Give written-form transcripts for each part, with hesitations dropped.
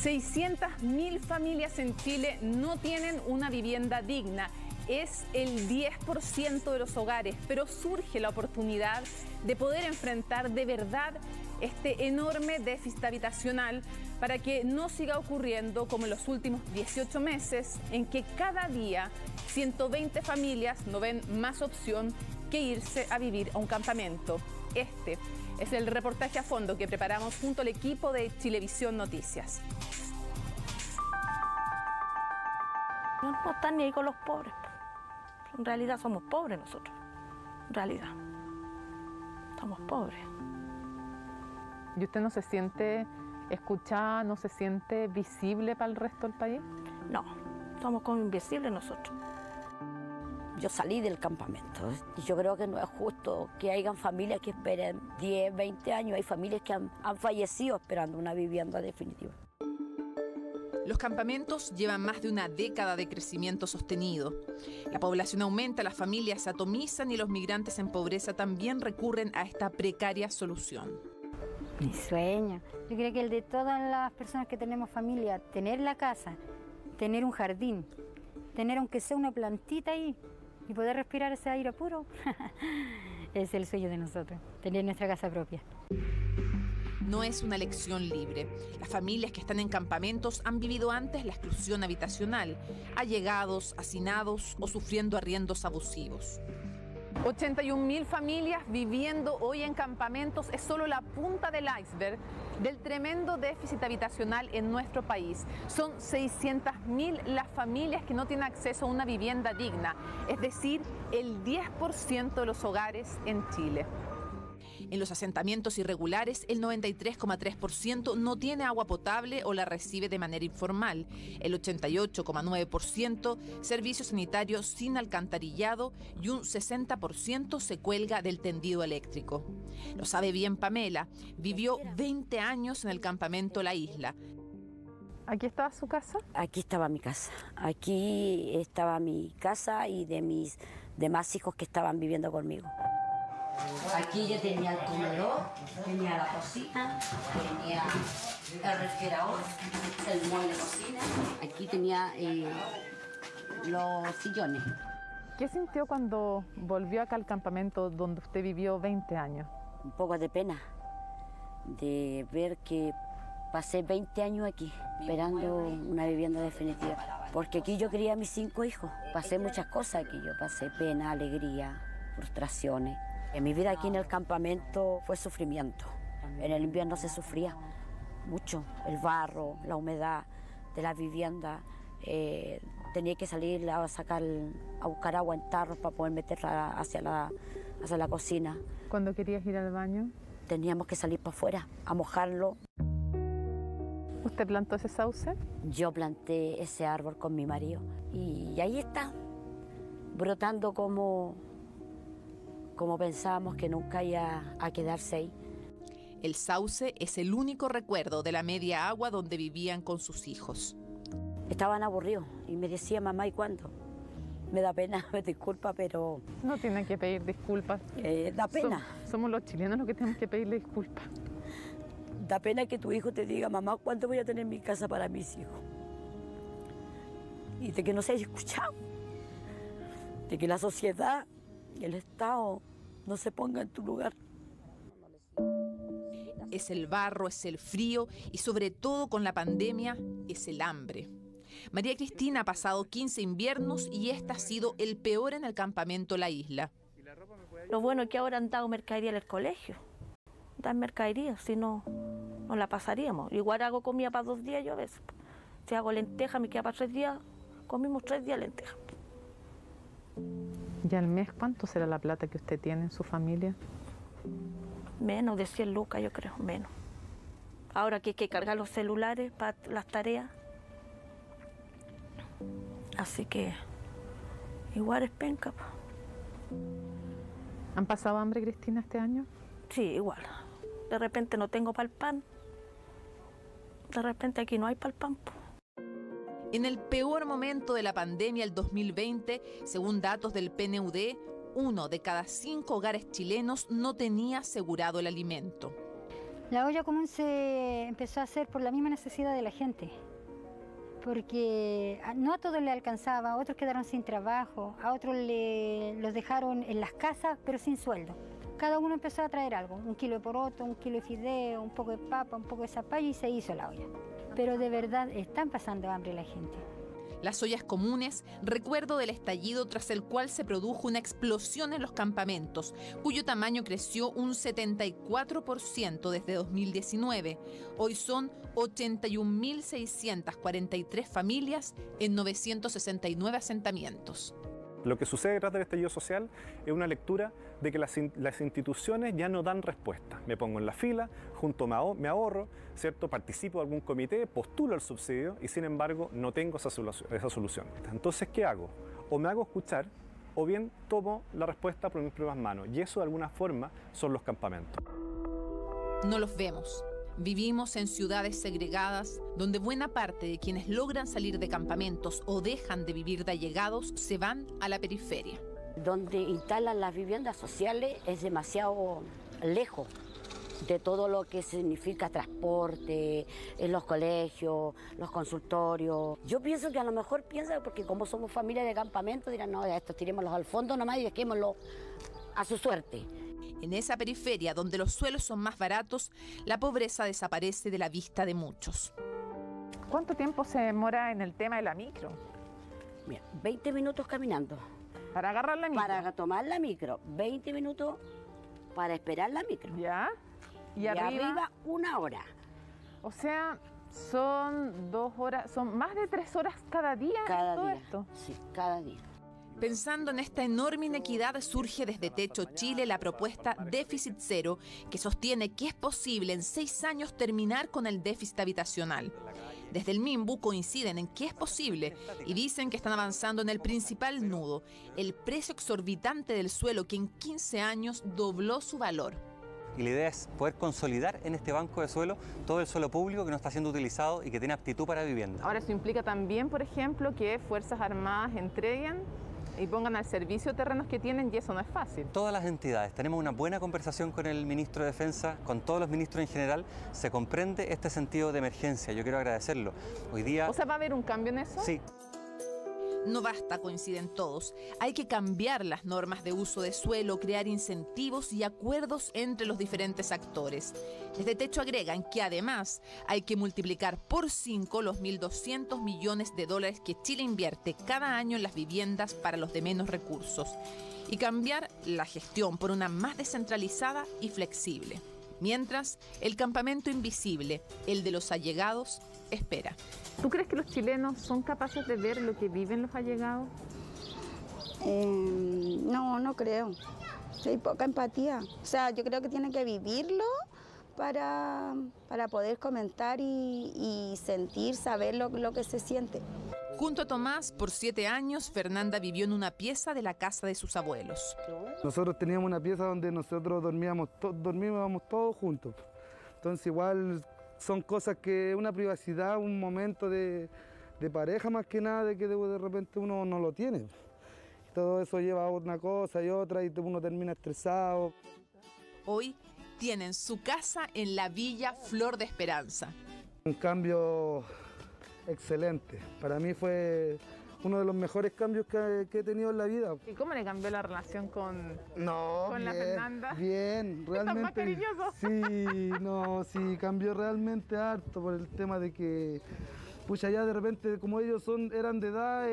600.000 familias en Chile no tienen una vivienda digna. Es el 10% de los hogares, pero surge la oportunidad de poder enfrentar de verdad este enorme déficit habitacional para que no siga ocurriendo como en los últimos 18 meses, en que cada día 120 familias no ven más opción que irse a vivir a un campamento. Este es el reportaje a fondo que preparamos junto al equipo de Chilevisión Noticias. No están ni ahí con los pobres. En realidad somos pobres nosotros. En realidad. Somos pobres. ¿Y usted no se siente escuchada, no se siente visible para el resto del país? No, somos como invisibles nosotros. Yo salí del campamento y yo creo que no es justo que hayan familias que esperen 10, 20 años. Hay familias que han fallecido esperando una vivienda definitiva. Los campamentos llevan más de una década de crecimiento sostenido. La población aumenta, las familias se atomizan y los migrantes en pobreza también recurren a esta precaria solución. Mi sueño. Yo creo que el de todas las personas que tenemos familia, tener la casa, tener un jardín, tener aunque sea una plantita ahí y poder respirar ese aire puro, es el sueño de nosotros, tener nuestra casa propia. No es una elección libre. Las familias que están en campamentos han vivido antes la exclusión habitacional, allegados, hacinados o sufriendo arriendos abusivos. 81.000 familias viviendo hoy en campamentos es solo la punta del iceberg del tremendo déficit habitacional en nuestro país. Son 600.000 las familias que no tienen acceso a una vivienda digna, es decir, el 10% de los hogares en Chile. En los asentamientos irregulares, el 93,3% no tiene agua potable o la recibe de manera informal. El 88,9% servicios sanitarios sin alcantarillado y un 60% se cuelga del tendido eléctrico. Lo sabe bien Pamela, vivió 20 años en el campamento La Isla. ¿Aquí estaba su casa? Aquí estaba mi casa. Aquí estaba mi casa y de mis demás hijos que estaban viviendo conmigo. Aquí yo tenía el comedor, tenía la cocina, tenía el refrigerador, el mueble de cocina. Aquí tenía los sillones. ¿Qué sintió cuando volvió acá al campamento donde usted vivió 20 años? Un poco de pena de ver que pasé 20 años aquí esperando una vivienda definitiva. Porque aquí yo crié a mis 5 hijos. Pasé muchas cosas aquí. Yo pasé pena, alegría, frustraciones. Mi vida aquí en el campamento fue sufrimiento. En el invierno se sufría mucho. El barro, la humedad de la vivienda. Tenía que salir a buscar agua en tarros para poder meterla hacia la cocina. ¿Cuándo querías ir al baño? Teníamos que salir para afuera a mojarlo. ¿Usted plantó ese sauce? Yo planté ese árbol con mi marido y ahí está, brotando como pensábamos que nunca iba a quedarse ahí. El sauce es el único recuerdo de la media agua donde vivían con sus hijos. Estaban aburridos y me decía, mamá, ¿y cuándo? Me da pena, me disculpa, pero... No tienen que pedir disculpas. Da pena. Somos los chilenos los que tenemos que pedirle disculpas. Da pena que tu hijo te diga, mamá, ¿cuándo voy a tener mi casa para mis hijos? Y de que no se haya escuchado. De que la sociedad y el Estado no se ponga en tu lugar. Es el barro, es el frío y sobre todo con la pandemia es el hambre. María Cristina ha pasado 15 inviernos y este ha sido el peor en el campamento La Isla. Lo bueno es que ahora han dado mercadería en el colegio. Dan mercadería, si no, no la pasaríamos. Igual hago comida para 2 días yo a veces. Si hago lenteja, me queda para 3 días, comimos 3 días lenteja. ¿Y al mes cuánto será la plata que usted tiene en su familia? Menos de 100 lucas, yo creo, menos. Ahora que hay que cargar los celulares para las tareas. Así que igual es penca. ¿Han pasado hambre, Cristina, este año? Sí, igual. De repente no tengo para el pan. De repente aquí no hay para el pan. En el peor momento de la pandemia, el 2020, según datos del PNUD, 1 de cada 5 hogares chilenos no tenía asegurado el alimento. La olla común se empezó a hacer por la misma necesidad de la gente, porque no a todos le alcanzaba, a otros quedaron sin trabajo, a otros los dejaron en las casas pero sin sueldo. Cada uno empezó a traer algo, 1 kilo de poroto, 1 kilo de fideo, un poco de papa, un poco de zapallo y se hizo la olla. Pero de verdad están pasando hambre la gente. Las ollas comunes, recuerdo del estallido tras el cual se produjo una explosión en los campamentos, cuyo tamaño creció un 74% desde 2019. Hoy son 81.643 familias en 969 asentamientos. Lo que sucede detrás del estallido social es una lectura de que las instituciones ya no dan respuesta. Me pongo en la fila, junto me ahorro, ¿cierto? Participo de algún comité, postulo el subsidio y sin embargo no tengo esa solución. Entonces, ¿qué hago? O me hago escuchar o bien tomo la respuesta por mis propias manos. Y eso de alguna forma son los campamentos. No los vemos. Vivimos en ciudades segregadas donde buena parte de quienes logran salir de campamentos o dejan de vivir de allegados se van a la periferia. Donde instalan las viviendas sociales es demasiado lejos de todo lo que significa transporte, en los colegios, los consultorios. Yo pienso que a lo mejor piensan, porque como somos familia de campamento, dirán, no, estos tirémoslos al fondo nomás y dejémoslo a su suerte. En esa periferia, donde los suelos son más baratos, la pobreza desaparece de la vista de muchos. ¿Cuánto tiempo se demora en el tema de la micro? Mira, 20 minutos caminando. ¿Para agarrar la micro? Para tomar la micro, 20 minutos para esperar la micro. ¿Ya? Y arriba 1 hora. O sea, son 2 horas, son más de 3 horas cada día. Cada todo día. Esto. Sí, cada día. Pensando en esta enorme inequidad, surge desde Techo Chile la propuesta Déficit Cero, que sostiene que es posible en 6 años terminar con el déficit habitacional. Desde el MIMBU coinciden en que es posible y dicen que están avanzando en el principal nudo, el precio exorbitante del suelo que en 15 años dobló su valor. Y la idea es poder consolidar en este banco de suelo todo el suelo público que no está siendo utilizado y que tiene aptitud para vivienda. Ahora, eso implica también, por ejemplo, que Fuerzas Armadas entreguen y pongan al servicio terrenos que tienen, y eso no es fácil. Todas las entidades, tenemos una buena conversación con el ministro de Defensa, con todos los ministros en general, se comprende este sentido de emergencia, yo quiero agradecerlo. Hoy día... O sea, ¿va a haber un cambio en eso? Sí. No basta, coinciden todos. Hay que cambiar las normas de uso de suelo, crear incentivos y acuerdos entre los diferentes actores. Desde Techo agregan que además hay que multiplicar por 5 los 1.200 millones de dólares que Chile invierte cada año en las viviendas para los de menos recursos y cambiar la gestión por una más descentralizada y flexible. Mientras, el campamento invisible, el de los allegados, espera. ¿Tú crees que los chilenos son capaces de ver lo que viven los allegados? No creo. Hay poca empatía. O sea, yo creo que tienen que vivirlo para poder comentar y sentir, saber lo que se siente. Junto a Tomás, por 7 años, Fernanda vivió en una pieza de la casa de sus abuelos. Nosotros teníamos una pieza donde nosotros dormíamos todos juntos. Entonces igual son cosas que una privacidad, un momento de pareja más que nada, de que de repente uno no lo tiene. Todo eso lleva a una cosa y otra y uno termina estresado. Hoy tienen su casa en la Villa Flor de Esperanza. Un cambio excelente. Para mí fue uno de los mejores cambios que he tenido en la vida. ¿Y cómo le cambió la relación con bien, la Fernanda? Bien, realmente. ¿Estás más cariñoso? Sí, cambió realmente harto por el tema de que, pucha, ya de repente, como ellos eran de edad,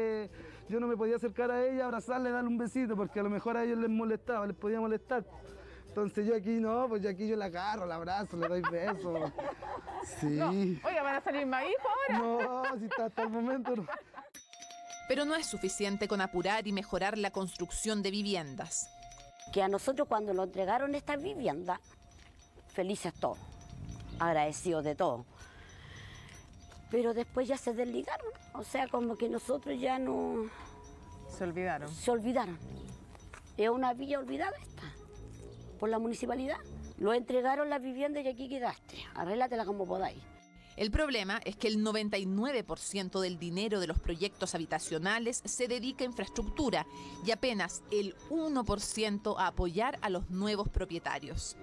yo no me podía acercar a ella, abrazarle, darle un besito, porque a lo mejor a ellos les molestaba, les podía molestar. Entonces yo aquí no, pues yo la agarro, la abrazo, le doy besos. Sí. No. Oiga, ¿van a salir más hijos ahora? No, si está hasta el momento no. Pero no es suficiente con apurar y mejorar la construcción de viviendas. Que a nosotros cuando nos entregaron estas viviendas, felices todos, agradecidos de todo. Pero después ya se desligaron, o sea, como que nosotros ya no... Se olvidaron. Se olvidaron. Es una villa olvidada esta, por la municipalidad. Lo entregaron las viviendas y aquí quedaste, arréglatela como podáis. El problema es que el 99% del dinero de los proyectos habitacionales se dedica a infraestructura y apenas el 1% a apoyar a los nuevos propietarios.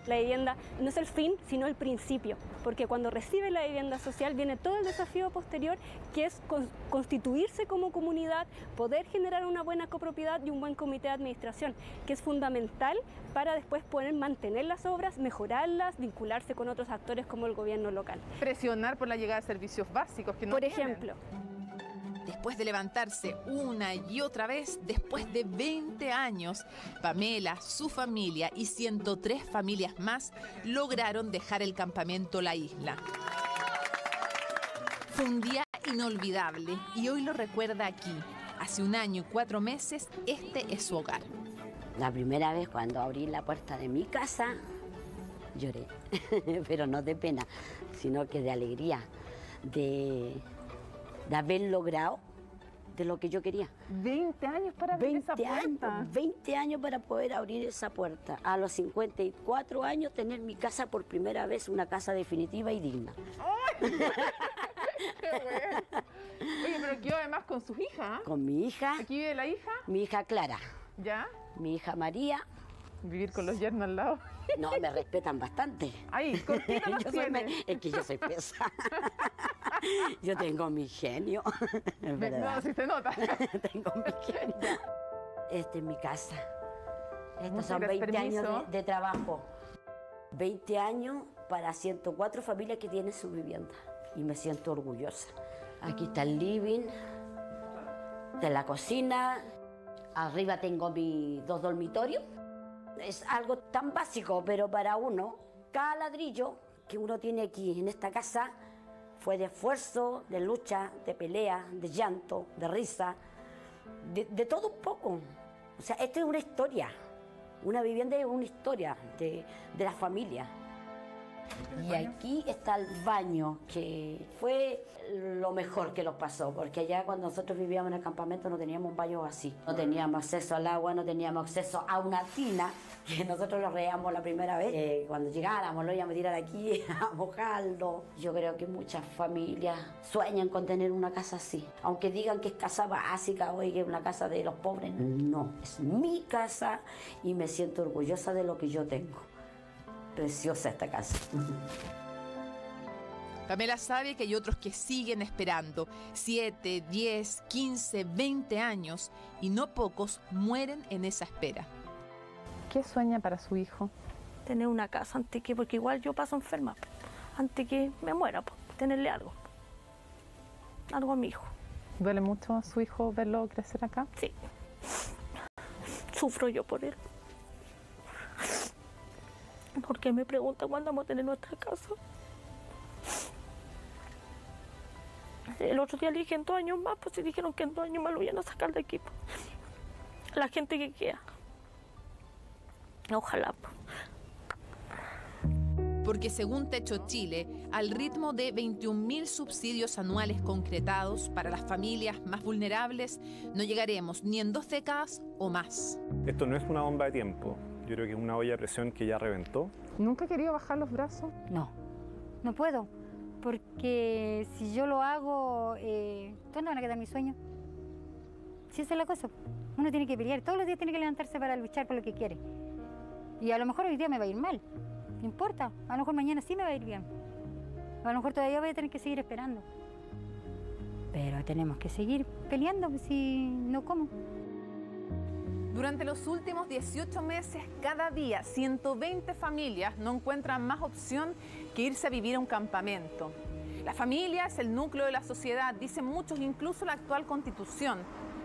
La vivienda no es el fin, sino el principio, porque cuando recibe la vivienda social viene todo el desafío posterior, que es constituirse como comunidad, poder generar una buena copropiedad y un buen comité de administración, que es fundamental para después poder mantener las obras, mejorarlas, vincularse con otros actores como el gobierno local. Presionar por la llegada de servicios básicos que no Por tienen. ejemplo. Después de levantarse una y otra vez, después de 20 años, Pamela, su familia y 103 familias más lograron dejar el campamento La Isla. Fue un día inolvidable y hoy lo recuerda aquí. Hace 1 año y 4 meses, este es su hogar. La primera vez cuando abrí la puerta de mi casa, lloré, pero no de pena, sino que de alegría, de haber logrado de lo que yo quería. 20 años para abrir esa puerta. 20 años para poder abrir esa puerta. A los 54 años tener mi casa por primera vez, una casa definitiva y digna. ¡Qué bueno! Oye, pero aquí además con sus hijas. Con mi hija. ¿Aquí vive la hija? Mi hija Clara. ¿Ya? Mi hija María. Vivir con los yernos al lado. No, me respetan bastante. Ay, contigo los tienes. Es que yo soy pesa. Yo tengo mi genio. No, si se nota. Tengo mi genio. Esta es mi casa. Estos son Muchas 20 permiso. años de trabajo. 20 años para 104 familias que tienen su vivienda. Y me siento orgullosa. Aquí está el living, de la cocina. Arriba tengo mis 2 dormitorios. Es algo tan básico, pero para uno, cada ladrillo que uno tiene aquí en esta casa fue de esfuerzo, de lucha, de pelea, de llanto, de risa, de todo un poco. O sea, esto es una historia. Una vivienda es una historia de la familia. Y aquí está el baño, que fue lo mejor que nos pasó, porque allá cuando nosotros vivíamos en el campamento no teníamos un baño así. No teníamos acceso al agua, no teníamos acceso a una tina, que nosotros lo reíamos la primera vez. Cuando llegáramos lo íbamos a tirar aquí, a mojarlo. Yo creo que muchas familias sueñan con tener una casa así. Aunque digan que es casa básica o que es una casa de los pobres, no. Es mi casa y me siento orgullosa de lo que yo tengo. Preciosa esta casa. Pamela sabe que hay otros que siguen esperando 7, 10, 15, 20 años y no pocos mueren en esa espera. ¿Qué sueña para su hijo? Tener una casa antes que, porque igual yo paso enferma, antes que me muera, tenerle algo a mi hijo. ¿Duele mucho a su hijo verlo crecer acá? Sí. Sufro yo por él. Porque me pregunta cuándo vamos a tener nuestra casa. El otro día le dije en 2 años más, pues si dijeron que en 2 años más lo iban a sacar de aquí. La gente que queda. Ojalá. Porque según Techo Chile, al ritmo de 21.000 subsidios anuales concretados para las familias más vulnerables, no llegaremos ni en 2 décadas o más. Esto no es una bomba de tiempo. Yo creo que es una olla de presión que ya reventó. ¿Nunca he querido bajar los brazos? No, no puedo, porque si yo lo hago, ¿dónde van a quedar mis sueños? Si esa es la cosa, uno tiene que pelear, todos los días tiene que levantarse para luchar por lo que quiere. Y a lo mejor hoy día me va a ir mal, no importa, a lo mejor mañana sí me va a ir bien. A lo mejor todavía voy a tener que seguir esperando. Pero tenemos que seguir peleando, si no, ¿cómo? Durante los últimos 18 meses, cada día, 120 familias no encuentran más opción que irse a vivir a un campamento. La familia es el núcleo de la sociedad, dicen muchos, incluso la actual Constitución.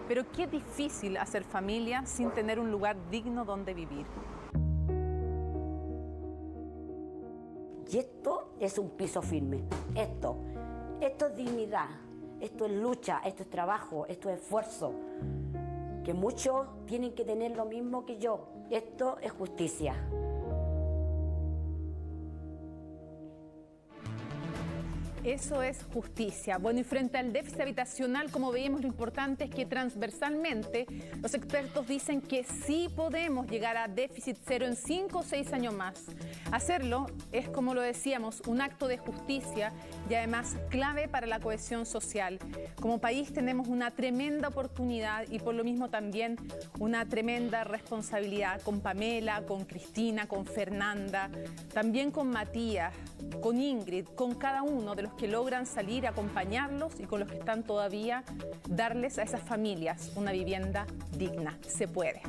Pero qué difícil hacer familia sin tener un lugar digno donde vivir. Y esto es un piso firme. Esto es dignidad, esto es lucha, esto es trabajo, esto es esfuerzo. Que muchos tienen que tener lo mismo que yo. Esto es justicia. Eso es justicia. Bueno, y frente al déficit habitacional, como veíamos, lo importante es que transversalmente los expertos dicen que sí podemos llegar a déficit cero en 5 o 6 años más. Hacerlo es, como lo decíamos, un acto de justicia, y además clave para la cohesión social. Como país tenemos una tremenda oportunidad y por lo mismo también una tremenda responsabilidad con Pamela, con Cristina, con Fernanda, también con Matías, con Ingrid, con cada uno de los que logran salir, acompañarlos y con los que están todavía, darles a esas familias una vivienda digna. Se puede.